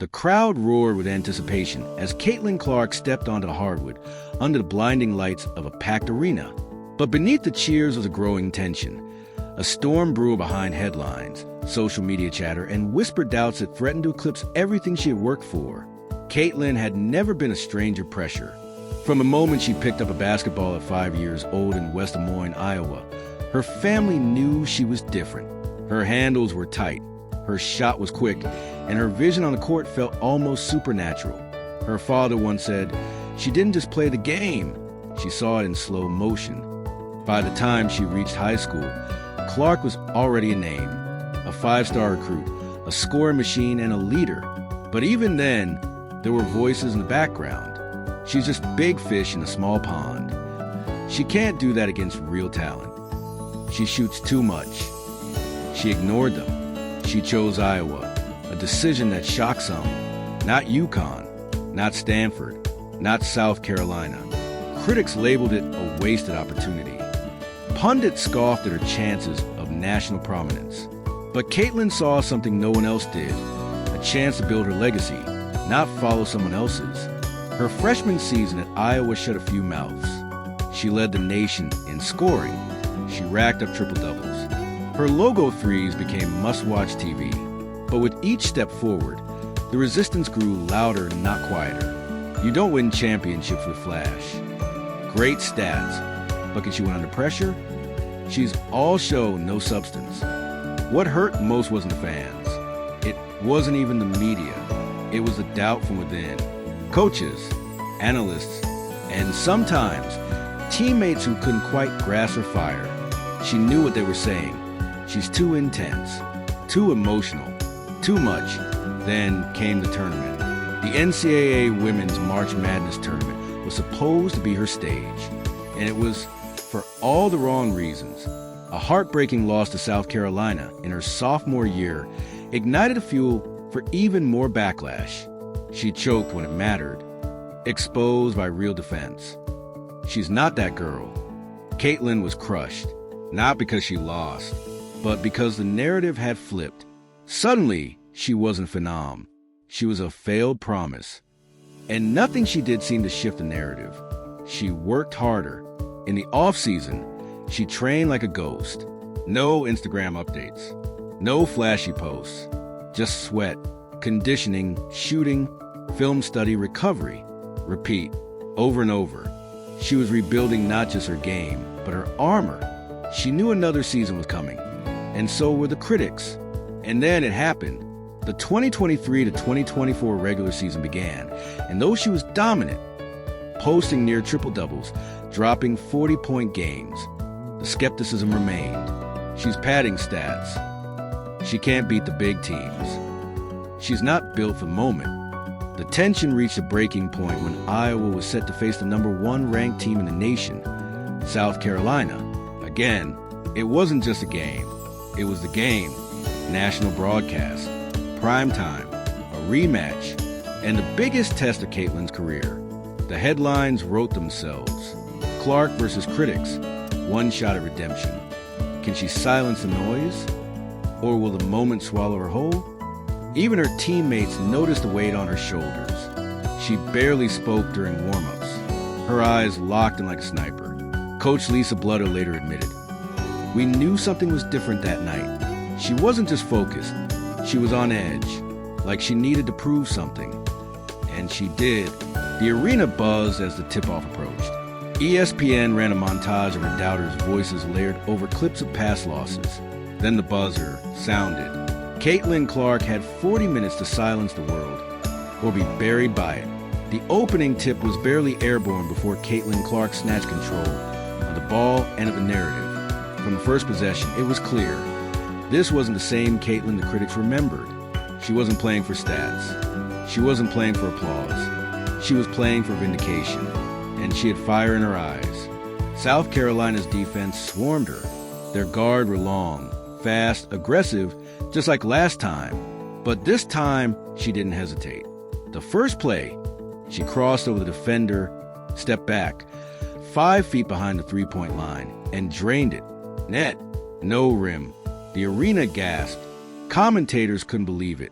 The crowd roared with anticipation as Caitlin Clark stepped onto the hardwood under the blinding lights of a packed arena. But beneath the cheers was a growing tension. A storm brewed behind headlines, social media chatter, and whispered doubts that threatened to eclipse everything she had worked for. Caitlin had never been a stranger to pressure. From the moment she picked up a basketball at 5 years old in West Des Moines, Iowa, her family knew she was different. Her handles were tight, her shot was quick, and her vision on the court felt almost supernatural. Her father once said, "She didn't just play the game, she saw it in slow motion." By the time she reached high school, Clark was already a name, a 5-star recruit, a scoring machine, and a leader. But even then, there were voices in the background. She's just big fish in a small pond. She can't do that against real talent. She shoots too much. She ignored them. She chose Iowa, a decision that shocked some. Not UConn, not Stanford, not South Carolina. Critics labeled it a wasted opportunity. Pundits scoffed at her chances of national prominence. But Caitlin saw something no one else did, a chance to build her legacy, not follow someone else's. Her freshman season at Iowa shut a few mouths. She led the nation in scoring. She racked up triple-doubles. Her logo threes became must-watch TV. But with each step forward, the resistance grew louder, not quieter. You don't win championships with flash. Great stats, but can she win under pressure? She's all show, no substance. What hurt most wasn't the fans. It wasn't even the media. It was the doubt from within. Coaches, analysts, and sometimes teammates who couldn't quite grasp her fire. She knew what they were saying. She's too intense, too emotional, too much. Then came the tournament. The NCAA Women's March Madness Tournament was supposed to be her stage, and it was for all the wrong reasons. A heartbreaking loss to South Carolina in her sophomore year ignited a fuel for even more backlash. She choked when it mattered, exposed by real defense. She's not that girl. Caitlin was crushed, not because she lost, but because the narrative had flipped. Suddenly, she wasn't phenom. She was a failed promise. And nothing she did seemed to shift the narrative. She worked harder. In the off-season, she trained like a ghost. No Instagram updates. No flashy posts. Just sweat, conditioning, shooting, film study, recovery. Repeat, over and over. She was rebuilding not just her game, but her armor. She knew another season was coming, and so were the critics. And then it happened. The 2023 to 2024 regular season began, and though she was dominant, posting near triple-doubles, dropping 40-point games, the skepticism remained. She's padding stats. She can't beat the big teams. She's not built for the moment. The tension reached a breaking point when Iowa was set to face the #1 ranked team in the nation, South Carolina. Again, it wasn't just a game. It was the game, national broadcast, prime time, a rematch, and the biggest test of Caitlin's career. The headlines wrote themselves. Clark versus critics, one shot at redemption. Can she silence the noise? Or will the moment swallow her whole? Even her teammates noticed the weight on her shoulders. She barely spoke during warm-ups, her eyes locked in like a sniper. Coach Lisa Bludder later admitted, "We knew something was different that night. She wasn't just focused, she was on edge, like she needed to prove something." And she did. The arena buzzed as the tip-off approached. ESPN ran a montage of her doubters' voices layered over clips of past losses. Then the buzzer sounded. Caitlin Clark had 40 minutes to silence the world, or be buried by it. The opening tip was barely airborne before Caitlin Clark snatched control of the ball and of the narrative. From the first possession, it was clear. This wasn't the same Caitlin the critics remembered. She wasn't playing for stats. She wasn't playing for applause. She was playing for vindication, and she had fire in her eyes. South Carolina's defense swarmed her. Their guard were long, fast, aggressive, just like last time. But this time, she didn't hesitate. The first play, she crossed over the defender, stepped back, 5 feet behind the three-point line, and drained it. Net, no rim. The arena gasped. Commentators couldn't believe it.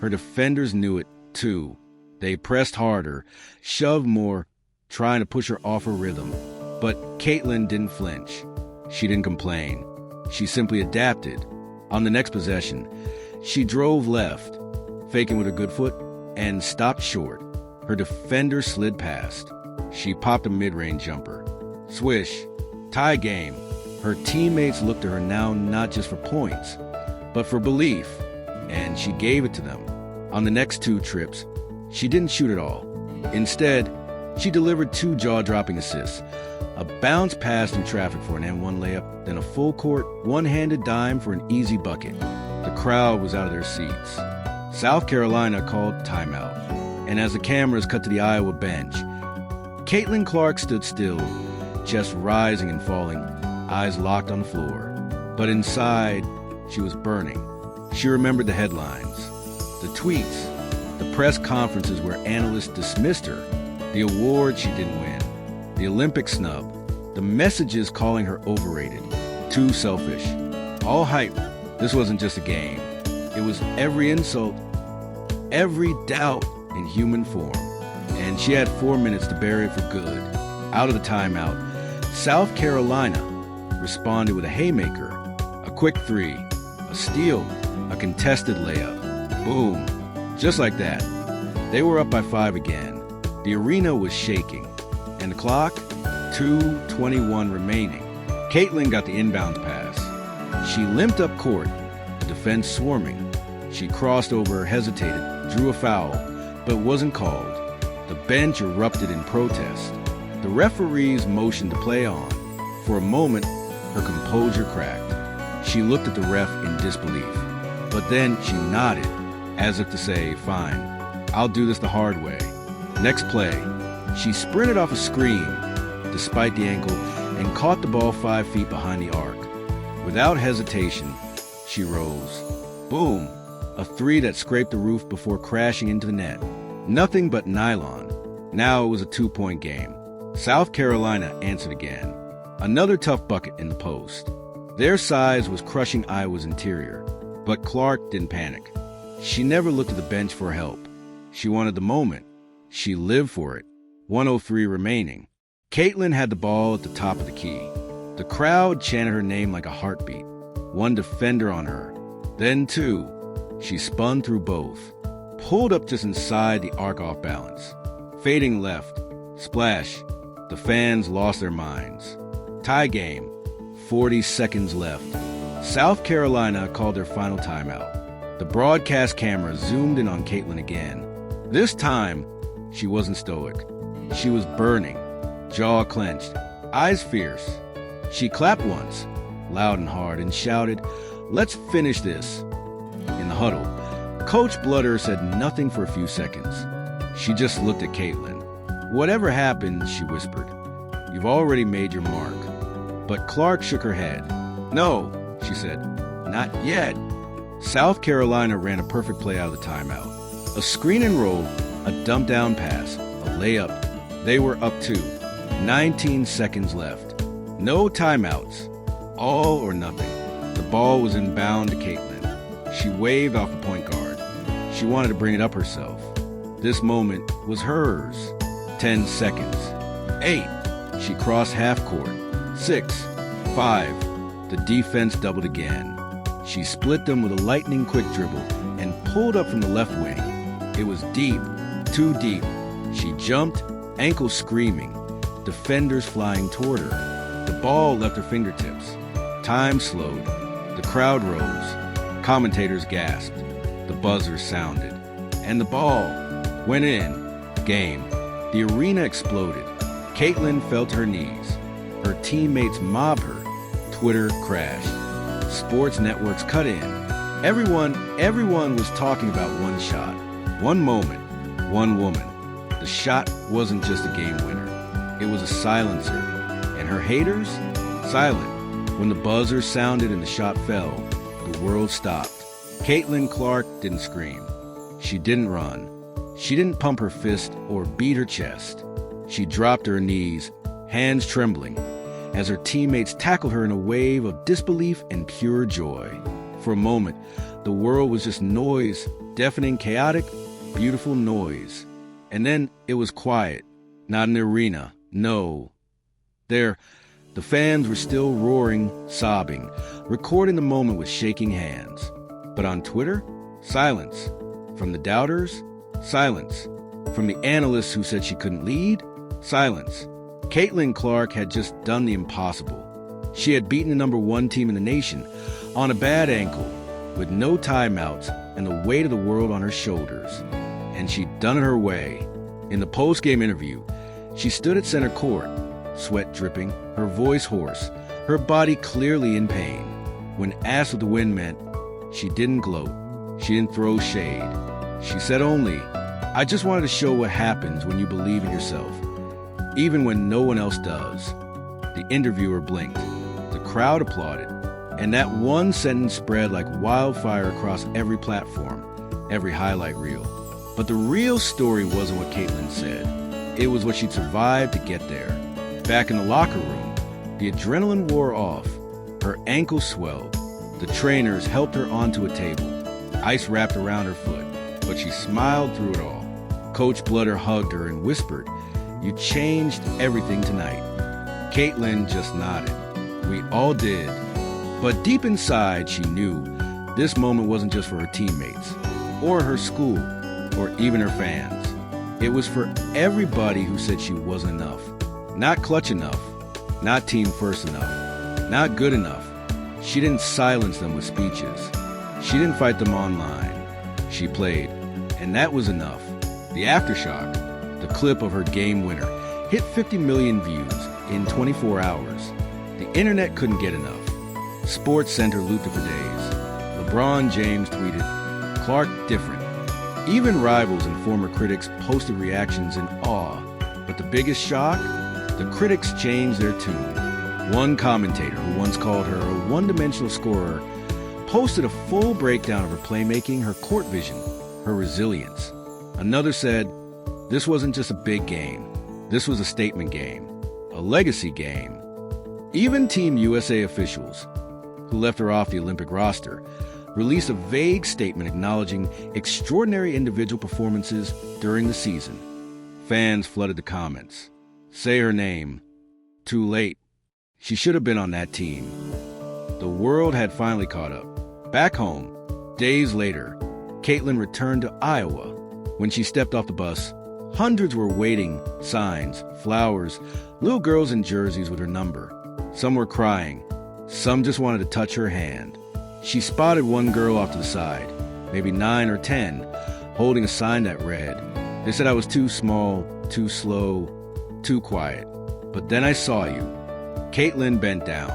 Her defenders knew it, too. They pressed harder, shoved more, trying to push her off her rhythm. But Caitlin didn't flinch. She didn't complain. She simply adapted. On the next possession, she drove left, faking with her good foot, and stopped short. Her defender slid past. She popped a mid-range jumper. Swish. Tie game. Her teammates looked to her now not just for points, but for belief, and she gave it to them. On the next 2 trips, she didn't shoot at all. Instead, she delivered 2 jaw-dropping assists, a bounce pass through traffic for an N1 layup, then a full-court, one-handed dime for an easy bucket. The crowd was out of their seats. South Carolina called timeout, and as the cameras cut to the Iowa bench, Caitlin Clark stood still, chest rising and falling, eyes locked on the floor. But inside, she was burning. She remembered the headlines, the tweets, the press conferences where analysts dismissed her, the award she didn't win, the Olympic snub, the messages calling her overrated, too selfish, all hype. This wasn't just a game. It was every insult, every doubt in human form. And she had 4 minutes to bury it for good. Out of the timeout, South Carolina responded with a haymaker, a quick 3, a steal, a contested layup. Boom. Just like that. They were up by 5 again. The arena was shaking. And the clock? 2:21 remaining. Caitlin got the inbound pass. She limped up court, the defense swarming. She crossed over, hesitated, drew a foul, but wasn't called. The bench erupted in protest. The referees motioned to play on. For a moment, her composure cracked. She looked at the ref in disbelief. But then she nodded, as if to say, fine, I'll do this the hard way. Next play, she sprinted off a screen, despite the ankle, and caught the ball 5 feet behind the arc. Without hesitation, she rose. Boom! A 3 that scraped the roof before crashing into the net. Nothing but nylon. Now it was a 2-point game. South Carolina answered again. Another tough bucket in the post. Their size was crushing Iowa's interior, but Clark didn't panic. She never looked at the bench for help. She wanted the moment. She lived for it. 1:03 remaining. Caitlin had the ball at the top of the key. The crowd chanted her name like a heartbeat. 1 defender on her. Then 2. She spun through both. Pulled up just inside the arc off balance. Fading left. Splash. The fans lost their minds. Tie game. 40 seconds left. South Carolina called their final timeout. The broadcast camera zoomed in on Caitlin again. This time, she wasn't stoic. She was burning, jaw clenched, eyes fierce. She clapped once, loud and hard, and shouted, "Let's finish this." In the huddle, Coach Bludder said nothing for a few seconds. She just looked at Caitlin. "Whatever happened," she whispered, "you've already made your mark." But Clark shook her head. "No," she said, "not yet." South Carolina ran a perfect play out of the timeout. A screen and roll, a dump down pass, a layup. They were up 2. 19 seconds left. No timeouts. All or nothing. The ball was inbound to Caitlin. She waved off the point guard. She wanted to bring it up herself. This moment was hers. 10 seconds. 8. She crossed half court. 6. 5. The defense doubled again. She split them with a lightning-quick dribble and pulled up from the left wing. It was deep, too deep. She jumped, ankles screaming, defenders flying toward her. The ball left her fingertips. Time slowed. The crowd rose. Commentators gasped. The buzzer sounded. And the ball went in. Game. The arena exploded. Caitlin fell to her knees. Her teammates mobbed her. Twitter crashed. Sports networks cut in. Everyone was talking about one shot, one moment, one woman. The shot wasn't just a game winner. It was a silencer. And her haters? Silent. When the buzzer sounded and the shot fell, the world stopped. Caitlin Clark didn't scream. She didn't run. She didn't pump her fist or beat her chest. She dropped to her knees, hands trembling, as her teammates tackled her in a wave of disbelief and pure joy. For a moment, the world was just noise deafening, chaotic, beautiful noise. And then it was quiet. Not in the arena. No. There, the fans were still roaring, sobbing, recording the moment with shaking hands. But on Twitter, silence. From the doubters, silence. From the analysts who said she couldn't lead, silence. Caitlin Clark had just done the impossible. She had beaten the number one team in the nation on a bad ankle, with no timeouts and the weight of the world on her shoulders. And she'd done it her way. In the post-game interview, she stood at center court, sweat dripping, her voice hoarse, her body clearly in pain. When asked what the win meant, she didn't gloat. She didn't throw shade. She said only, "I just wanted to show what happens when you believe in yourself, even when no one else does." The interviewer blinked. The crowd applauded. And that one sentence spread like wildfire across every platform, every highlight reel. But the real story wasn't what Caitlin said. It was what she'd survived to get there. Back in the locker room, the adrenaline wore off. Her ankle swelled. The trainers helped her onto a table. Ice wrapped around her foot, but she smiled through it all. Coach Bludder hugged her and whispered, "You changed everything tonight." Caitlin just nodded. We all did. But deep inside, she knew this moment wasn't just for her teammates, or her school, or even her fans. It was for everybody who said she wasn't enough. Not clutch enough, not team first enough, not good enough. She didn't silence them with speeches. She didn't fight them online. She played, and that was enough. The aftershock, the clip of her game winner, hit 50 million views in 24 hours. The internet couldn't get enough. Sports Center looped it for days. LeBron James tweeted, "Clark different." Even rivals and former critics posted reactions in awe. But the biggest shock? The critics changed their tune. One commentator, who once called her a one-dimensional scorer, posted a full breakdown of her playmaking, her court vision, her resilience. Another said, "This wasn't just a big game. This was a statement game, a legacy game." Even Team USA officials, who left her off the Olympic roster, released a vague statement acknowledging extraordinary individual performances during the season. Fans flooded the comments. Say her name. Too late. She should have been on that team. The world had finally caught up. Back home, days later, Caitlin returned to Iowa. When she stepped off the bus, hundreds were waiting, signs, flowers, little girls in jerseys with her number. Some were crying. Some just wanted to touch her hand. She spotted one girl off to the side, maybe 9 or 10, holding a sign that read, "They said I was too small, too slow, too quiet. But then I saw you." Caitlin bent down.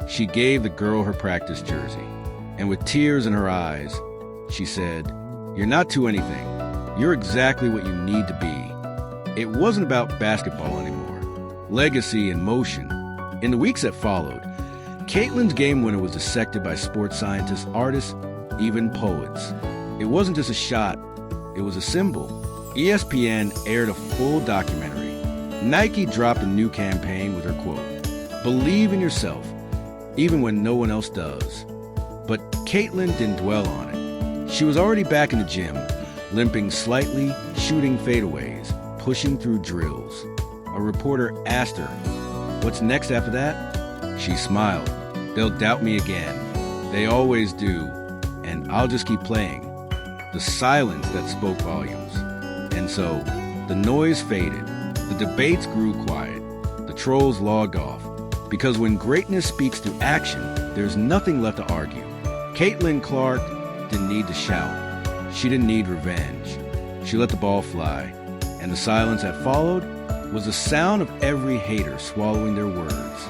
She gave the girl her practice jersey. And with tears in her eyes, she said, "You're not too anything. You're exactly what you need to be." It wasn't about basketball anymore. Legacy and motion. In the weeks that followed, Caitlin's game winner was dissected by sports scientists, artists, even poets. It wasn't just a shot, it was a symbol. ESPN aired a full documentary. Nike dropped a new campaign with her quote, "Believe in yourself, even when no one else does." But Caitlin didn't dwell on it. She was already back in the gym, limping slightly, shooting fadeaways, pushing through drills. A reporter asked her, "What's next after that?" She smiled. "They'll doubt me again. They always do. And I'll just keep playing." The silence that spoke volumes. And so, the noise faded. The debates grew quiet. The trolls logged off. Because when greatness speaks through action, there's nothing left to argue. Caitlin Clark didn't need to shout. She didn't need revenge. She let the ball fly. And the silence that followed was the sound of every hater swallowing their words.